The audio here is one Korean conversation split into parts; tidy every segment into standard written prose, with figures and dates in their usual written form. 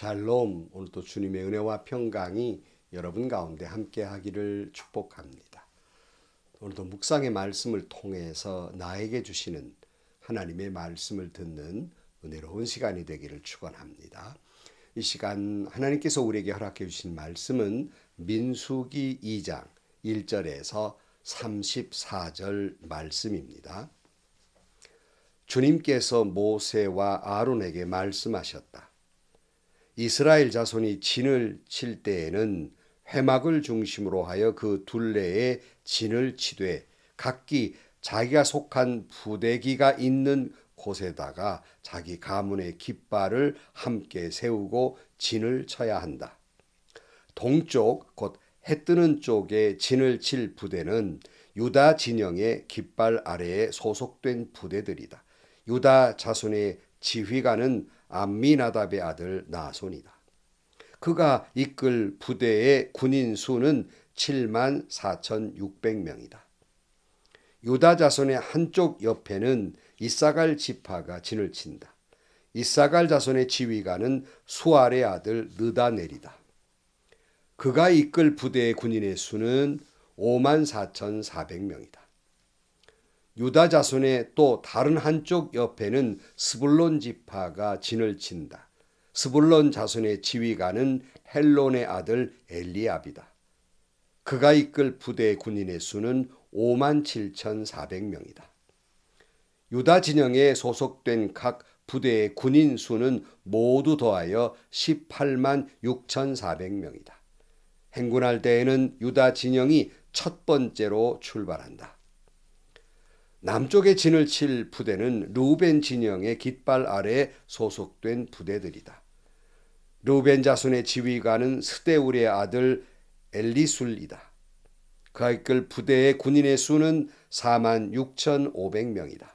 샬롬. 오늘도 주님의 은혜와 평강이 여러분 가운데 함께 하기를 축복합니다. 오늘도 묵상의 말씀을 통해서 나에게 주시는 하나님의 말씀을 듣는 은혜로운 시간이 되기를 축원합니다. 이 시간 하나님께서 우리에게 허락해 주신 말씀은 민수기 2장 1절에서 34절 말씀입니다. 주님께서 모세와 아론에게 말씀하셨다. 이스라엘 자손이 진을 칠 때에는 회막을 중심으로 하여 그 둘레에 진을 치되 각기 자기가 속한 부대기가 있는 곳에다가 자기 가문의 깃발을 함께 세우고 진을 쳐야 한다. 동쪽 곧 해 뜨는 쪽에 진을 칠 부대는 유다 진영의 깃발 아래에 소속된 부대들이다. 유다 자손의 지휘관은 암미나답의 아들 나손이다. 그가 이끌 부대의 군인 수는 74,600명이다. 유다 자손의 한쪽 옆에는 이사갈 지파가 진을 친다. 이사갈 자손의 지휘관은 수알의 아들 느다넬이다. 그가 이끌 부대의 군인의 수는 54,400명이다. 유다 자손의 또 다른 한쪽 옆에는 스불론 지파가 진을 친다. 스불론 자손의 지휘관은 헬론의 아들 엘리압이다. 그가 이끌 부대의 군인의 수는 57,400명이다. 유다 진영에 소속된 각 부대의 군인 수는 모두 더하여 186,400명이다. 행군할 때에는 유다 진영이 첫 번째로 출발한다. 남쪽에 진을 칠 부대는 르우벤 진영의 깃발 아래에 소속된 부대들이다. 르우벤 자손의 지휘관은 스데울의 아들 엘리술이다. 그가 이끌 부대의 군인의 수는 46,500명이다.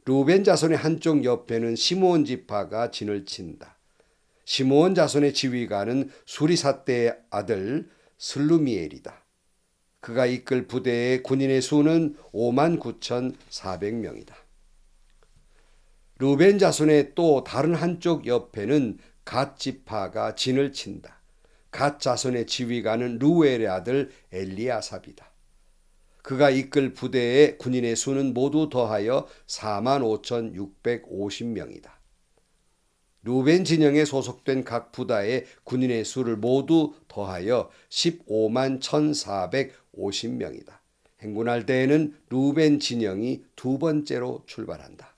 르우벤 자손의 한쪽 옆에는 시므온 지파가 진을 친다. 시므온 자손의 지휘관은 수리사대의 아들 슬루미엘이다. 그가 이끌 부대의 군인의 수는 59,400명이다. 르우벤 자손의 또 다른 한쪽 옆에는 갓 지파가 진을 친다. 갓 자손의 지휘관은 루엘의 아들 엘리아삽이다. 그가 이끌 부대의 군인의 수는 모두 더하여 45,650명이다. 르우벤 진영에 소속된 각 부다의 군인의 수를 모두 더하여 151,450명이다. 행군할 때에는 르우벤 진영이 두 번째로 출발한다.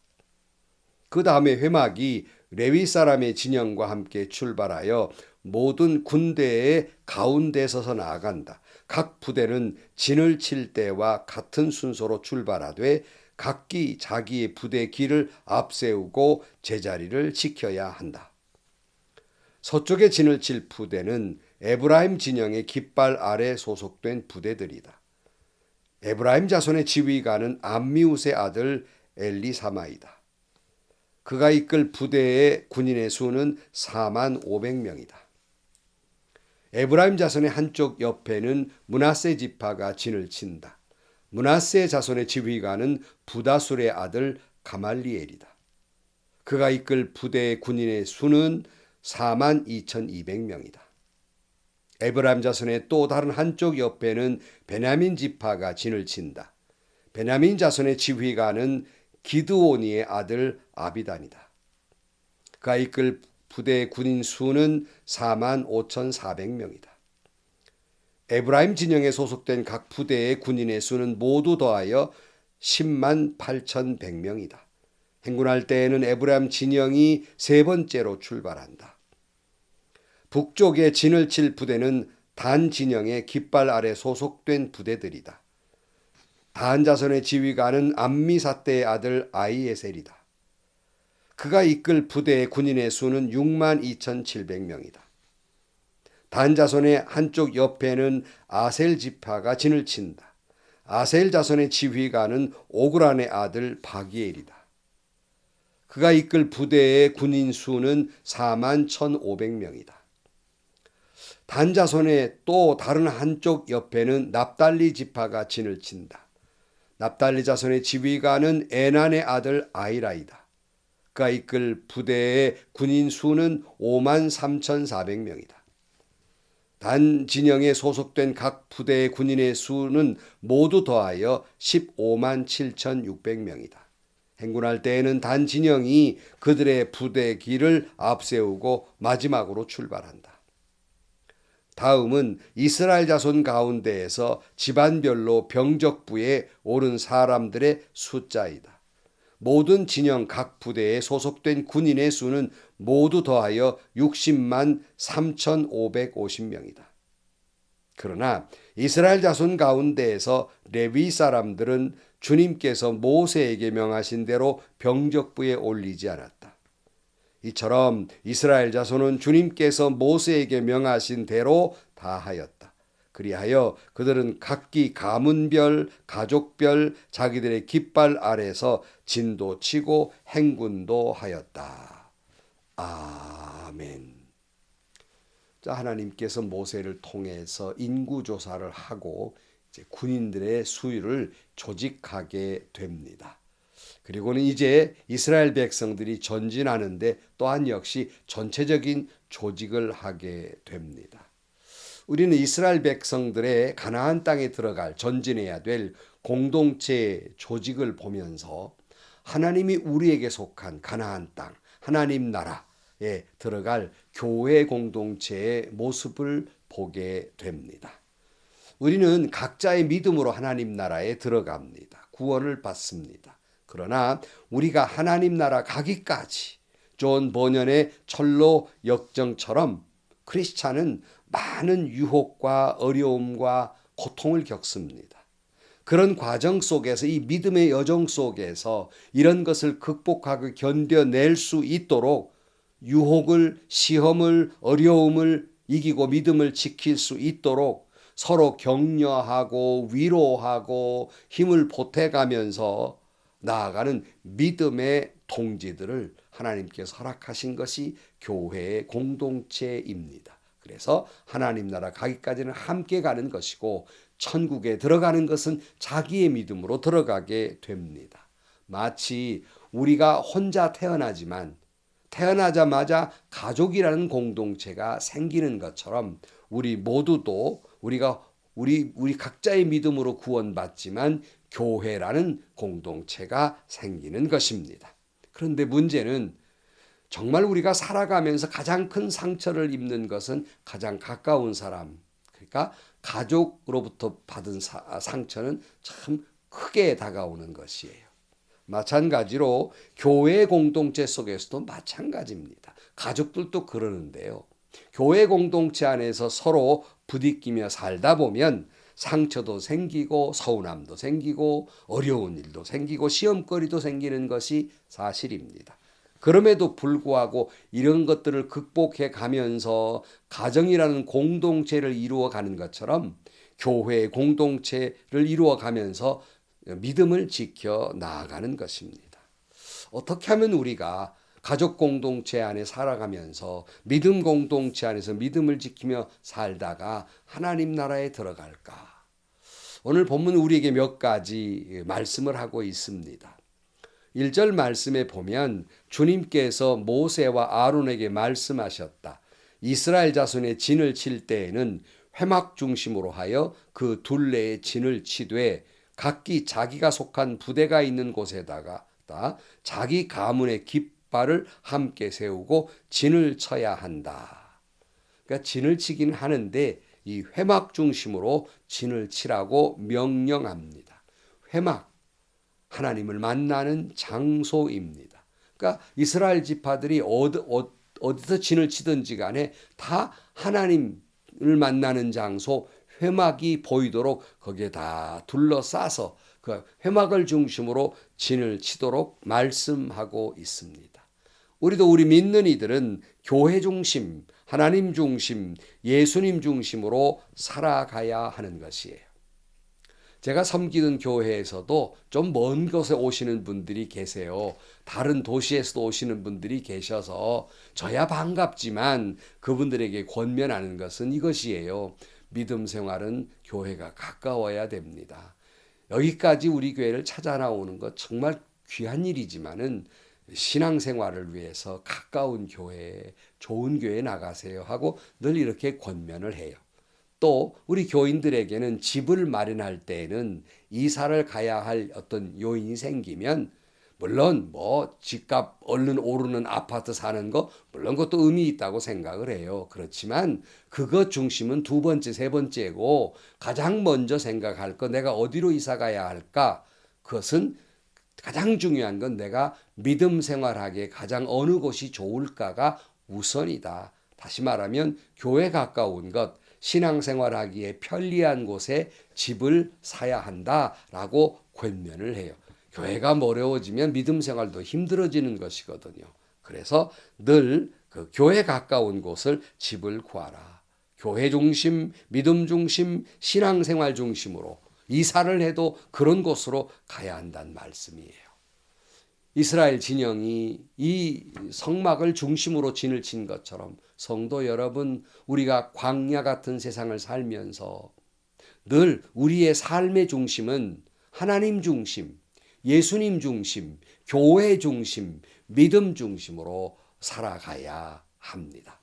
그 다음에 회막이 레위 사람의 진영과 함께 출발하여 모든 군대의 가운데 서서 나아간다. 각 부대는 진을 칠 때와 같은 순서로 출발하되 각기 자기의 부대 길을 앞세우고 제자리를 지켜야 한다. 서쪽에 진을 칠 부대는 에브라임 진영의 깃발 아래 소속된 부대들이다. 에브라임 자손의 지휘관은 암미웃의 아들 엘리사마이다. 그가 이끌 부대의 군인의 수는 45,000명이다. 에브라임 자손의 한쪽 옆에는 므낫세 지파가 진을 친다. 므낫세 자손의 지휘관은 부다술의 아들 가말리엘이다. 그가 이끌 부대의 군인의 수는 42,200명이다. 에브라임 자손의 또 다른 한쪽 옆에는 베냐민 지파가 진을 친다. 베냐민 자손의 지휘관은 기드오니의 아들 아비단이다. 그가 이끌 부대의 군인 수는 45,400명이다. 에브라임 진영에 소속된 각 부대의 군인의 수는 모두 더하여 108,100명이다. 행군할 때에는 에브라임 진영이 세 번째로 출발한다. 북쪽에 진을 칠 부대는 단 진영의 깃발 아래 소속된 부대들이다. 단 자손의 지휘관은 암미사대의 아들 아이에셀이다. 그가 이끌 부대의 군인의 수는 62,700명이다. 단 자손의 한쪽 옆에는 아셀 지파가 진을 친다. 아셀 자손의 지휘관은 오그란의 아들 바기엘이다. 그가 이끌 부대의 군인 수는 41,500명이다. 단 자손의 또 다른 한쪽 옆에는 납달리 지파가 진을 친다. 납달리 자손의 지휘관은 에난의 아들 아이라이다. 그가 이끌 부대의 군인 수는 53,400명이다. 단 진영에 소속된 각 부대의 군인의 수는 모두 더하여 157,600명이다. 행군할 때에는 단 진영이 그들의 부대 길을 앞세우고 마지막으로 출발한다. 다음은 이스라엘 자손 가운데에서 집안별로 병적부에 오른 사람들의 숫자이다. 모든 진영 각 부대에 소속된 군인의 수는 모두 더하여 60만 3,550명이다. 그러나 이스라엘 자손 가운데에서 레위 사람들은 주님께서 모세에게 명하신 대로 병적부에 올리지 않았다. 이처럼 이스라엘 자손은 주님께서 모세에게 명하신 대로 다 하였다. 그리하여 그들은 각기 가문별, 가족별 자기들의 깃발 아래서 진도 치고 행군도 하였다. 아멘. 자, 하나님께서 모세를 통해서 인구조사를 하고 이제 군인들의 수를 조직하게 됩니다. 그리고는 이제 이스라엘 백성들이 전진하는데 또한 역시 전체적인 조직을 하게 됩니다. 우리는 이스라엘 백성들의 가나안 땅에 들어갈 전진해야 될 공동체 조직을 보면서 하나님이 우리에게 속한 가나안 땅, 하나님 나라에 들어갈 교회 공동체의 모습을 보게 됩니다. 우리는 각자의 믿음으로 하나님 나라에 들어갑니다. 구원을 받습니다. 그러나 우리가 하나님 나라 가기까지 존 버년의 철로 역정처럼 크리스찬은 많은 유혹과 어려움과 고통을 겪습니다. 그런 과정 속에서 이 믿음의 여정 속에서 이런 것을 극복하고 견뎌낼 수 있도록 유혹을, 시험을, 어려움을 이기고 믿음을 지킬 수 있도록 서로 격려하고 위로하고 힘을 보태가면서 나아가는 믿음의 동지들을 하나님께서 허락하신 것이 교회의 공동체입니다. 그래서 하나님 나라 가기까지는 함께 가는 것이고 천국에 들어가는 것은 자기의 믿음으로 들어가게 됩니다. 마치 우리가 혼자 태어나지만 태어나자마자 가족이라는 공동체가 생기는 것처럼 우리 모두도 우리 각자의 믿음으로 구원받지만 교회라는 공동체가 생기는 것입니다. 그런데 문제는 정말 우리가 살아가면서 가장 큰 상처를 입는 것은 가장 가까운 사람, 그러니까 가족으로부터 받은 상처는 참 크게 다가오는 것이에요. 마찬가지로 교회 공동체 속에서도 마찬가지입니다. 가족들도 그러는데요. 교회 공동체 안에서 서로 부딪히며 살다 보면 상처도 생기고 서운함도 생기고 어려운 일도 생기고 시험거리도 생기는 것이 사실입니다. 그럼에도 불구하고 이런 것들을 극복해 가면서 가정이라는 공동체를 이루어 가는 것처럼 교회의 공동체를 이루어 가면서 믿음을 지켜 나아가는 것입니다. 어떻게 하면 우리가 가족 공동체 안에 살아가면서 믿음 공동체 안에서 믿음을 지키며 살다가 하나님 나라에 들어갈까? 오늘 본문 우리에게 몇 가지 말씀을 하고 있습니다. 1절 말씀에 보면 주님께서 모세와 아론에게 말씀하셨다. 이스라엘 자손의 진을 칠 때에는 회막 중심으로 하여 그 둘레에 진을 치되 각기 자기가 속한 부대가 있는 곳에다가 자기 가문의 깃발을 함께 세우고 진을 쳐야 한다. 그러니까 진을 치긴 하는데 이 회막 중심으로 진을 치라고 명령합니다. 회막, 하나님을 만나는 장소입니다. 그러니까 이스라엘 지파들이 어디서 진을 치든지 간에 다 하나님을 만나는 장소, 회막이 보이도록 거기에 다 둘러싸서 그 회막을 중심으로 진을 치도록 말씀하고 있습니다. 우리도 우리 믿는 이들은 교회 중심, 하나님 중심, 예수님 중심으로 살아가야 하는 것이에요. 제가 섬기는 교회에서도 좀 먼 곳에 오시는 분들이 계세요. 다른 도시에서도 오시는 분들이 계셔서 저야 반갑지만 그분들에게 권면하는 것은 이것이에요. 믿음 생활은 교회가 가까워야 됩니다. 여기까지 우리 교회를 찾아 나오는 것 정말 귀한 일이지만은 신앙생활을 위해서 가까운 교회에 좋은 교회에 나가세요 하고 늘 이렇게 권면을 해요. 또 우리 교인들에게는 집을 마련할 때에는 이사를 가야 할 어떤 요인이 생기면 물론 뭐 집값 얼른 오르는 아파트 사는 거 물론 그것도 의미 있다고 생각을 해요. 그렇지만 그것 중심은 두 번째, 세 번째고 가장 먼저 생각할 거 내가 어디로 이사 가야 할까? 그것은 가장 중요한 건 내가 믿음 생활하기에 가장 어느 곳이 좋을까가 우선이다. 다시 말하면 교회 가까운 것, 신앙생활하기에 편리한 곳에 집을 사야 한다라고 권면을 해요. 교회가 어려워지면 믿음 생활도 힘들어지는 것이거든요. 그래서 늘 그 교회 가까운 곳을 집을 구하라. 교회 중심, 믿음 중심, 신앙생활 중심으로 이사를 해도 그런 곳으로 가야 한다는 말씀이에요. 이스라엘 진영이 이 성막을 중심으로 진을 친 것처럼 성도 여러분, 우리가 광야 같은 세상을 살면서 늘 우리의 삶의 중심은 하나님 중심, 예수님 중심, 교회 중심, 믿음 중심으로 살아가야 합니다.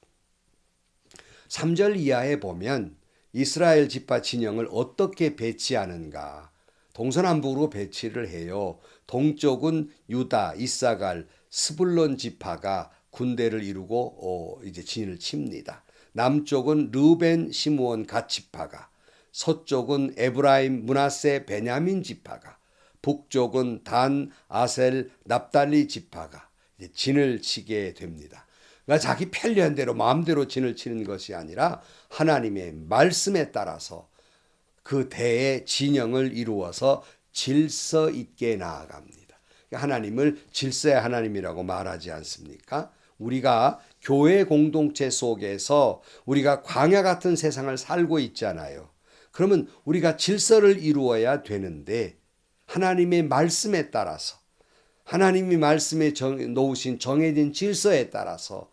3절 이하에 보면 이스라엘 지파 진영을 어떻게 배치하는가? 동서남북으로 배치를 해요. 동쪽은 유다, 이사갈, 스불론 지파가 군대를 이루고 이제 진을 칩니다. 남쪽은 르벤, 시므온, 갓 지파가, 서쪽은 에브라임, 므낫세, 베냐민 지파가, 북쪽은 단, 아셀, 납달리 지파가 진을 치게 됩니다. 그러니까 자기 편리한 대로 마음대로 진을 치는 것이 아니라 하나님의 말씀에 따라서 그 대의 진영을 이루어서 질서 있게 나아갑니다. 하나님을 질서의 하나님이라고 말하지 않습니까? 우리가 교회 공동체 속에서 우리가 광야 같은 세상을 살고 있잖아요. 그러면 우리가 질서를 이루어야 되는데 하나님의 말씀에 따라서 하나님이 말씀에 놓으신 정해진 질서에 따라서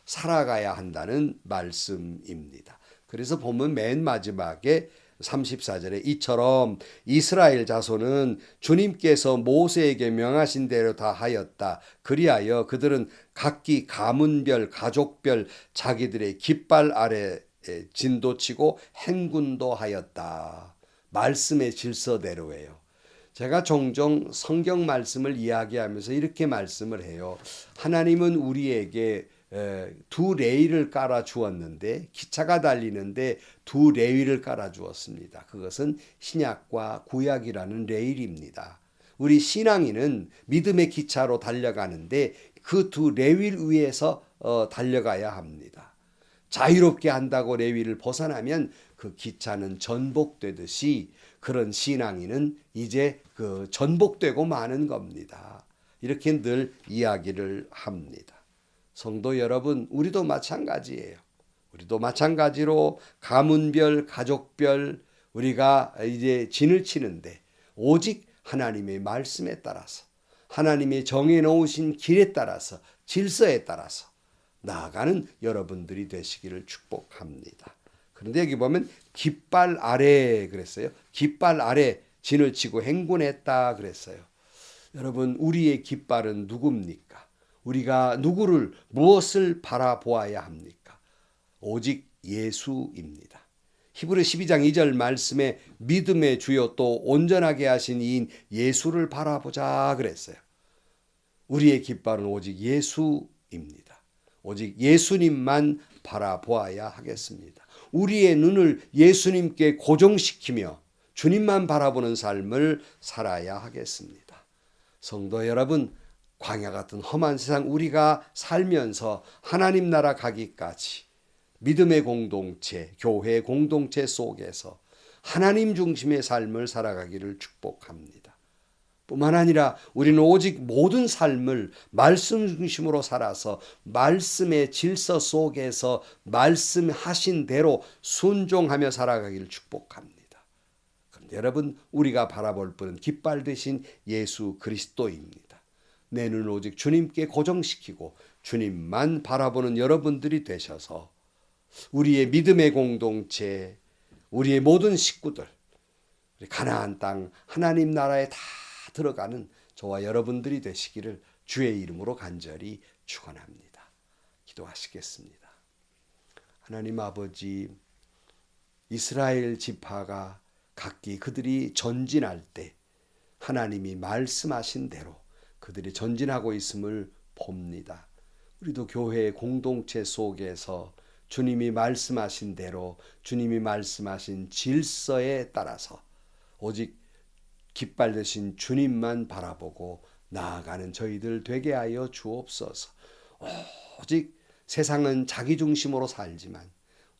살아가야 한다는 말씀입니다. 그래서 보면 맨 마지막에 34절에 이처럼 이스라엘 자손은 주님께서 모세에게 명하신 대로 다 하였다. 그리하여 그들은 각기 가문별, 가족별 자기들의 깃발 아래 진도치고 행군도 하였다. 말씀의 질서대로예요. 제가 종종 성경 말씀을 이야기하면서 이렇게 말씀을 해요. 하나님은 우리에게 두 레일을 깔아 주었는데 기차가 달리는데 두 레일을 깔아 주었습니다. 그것은 신약과 구약이라는 레일입니다. 우리 신앙인은 믿음의 기차로 달려가는데 그 두 레일 위에서 달려가야 합니다. 자유롭게 한다고 레위를 벗어나면 그 기차는 전복되듯이 그런 신앙인은 이제 그 전복되고 마는 겁니다. 이렇게 늘 이야기를 합니다. 성도 여러분, 우리도 마찬가지예요. 우리도 마찬가지로 가문별, 가족별 우리가 이제 진을 치는데 오직 하나님의 말씀에 따라서 하나님의 정해 놓으신 길에 따라서 질서에 따라서 나아가는 여러분들이 되시기를 축복합니다. 그런데 여기 보면 깃발 아래 그랬어요. 깃발 아래 진을 치고 행군했다 그랬어요. 여러분, 우리의 깃발은 누굽니까? 우리가 누구를 무엇을 바라보아야 합니까? 오직 예수입니다. 히브리 12장 2절 말씀에 믿음의 주요 또 온전하게 하신 이인 예수를 바라보자 그랬어요. 우리의 깃발은 오직 예수입니다. 오직 예수님만 바라보아야 하겠습니다. 우리의 눈을 예수님께 고정시키며 주님만 바라보는 삶을 살아야 하겠습니다. 성도 여러분, 광야 같은 험한 세상 우리가 살면서 하나님 나라 가기까지 믿음의 공동체, 교회 공동체 속에서 하나님 중심의 삶을 살아가기를 축복합니다. 뿐만 아니라 우리는 오직 모든 삶을 말씀 중심으로 살아서 말씀의 질서 속에서 말씀하신 대로 순종하며 살아가기를 축복합니다. 그런데 여러분, 우리가 바라볼 분은 깃발 대신 예수 그리스도입니다. 내 눈을 오직 주님께 고정시키고 주님만 바라보는 여러분들이 되셔서 우리의 믿음의 공동체, 우리의 모든 식구들, 가나안 땅 하나님 나라에 다 들어가는 저와 여러분들이 되시기를 주의 이름으로 간절히 축원합니다. 기도하시겠습니다. 하나님 아버지, 이스라엘 지파가 각기 그들이 전진할 때 하나님이 말씀하신 대로 그들이 전진하고 있음을 봅니다. 우리도 교회 공동체 속에서 주님이 말씀하신 대로 주님이 말씀하신 질서에 따라서 오직 깃발 되신 주님만 바라보고 나아가는 저희들 되게 하여 주옵소서. 오직 세상은 자기 중심으로 살지만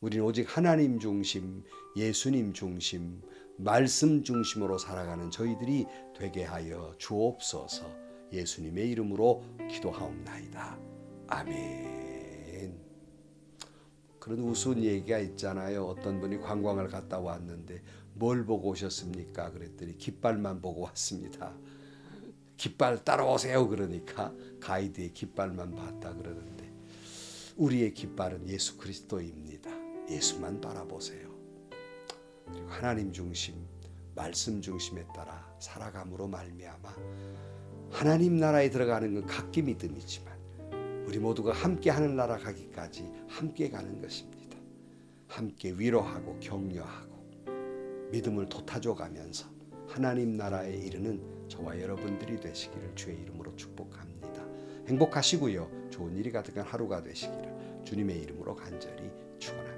우리는 오직 하나님 중심, 예수님 중심, 말씀 중심으로 살아가는 저희들이 되게 하여 주옵소서. 예수님의 이름으로 기도하옵나이다. 아멘. 그런 우스운 얘기가 있잖아요. 어떤 분이 관광을 갔다 왔는데 뭘 보고 오셨습니까? 그랬더니 깃발만 보고 왔습니다. 깃발 따라오세요. 그러니까 가이드의 깃발만 봤다 그러는데 우리의 깃발은 예수 그리스도입니다. 예수만 바라보세요. 그리고 하나님 중심, 말씀 중심에 따라 살아감으로 말미암아 하나님 나라에 들어가는 건 각기 믿음이지만 우리 모두가 함께 하늘 나라 가기까지 함께 가는 것입니다. 함께 위로하고 격려하고 믿음을 돋아줘가면서 하나님 나라에 이르는 저와 여러분들이 되시기를 주의 이름으로 축복합니다. 행복하시고요. 좋은 일이 가득한 하루가 되시기를 주님의 이름으로 간절히 축원합니다.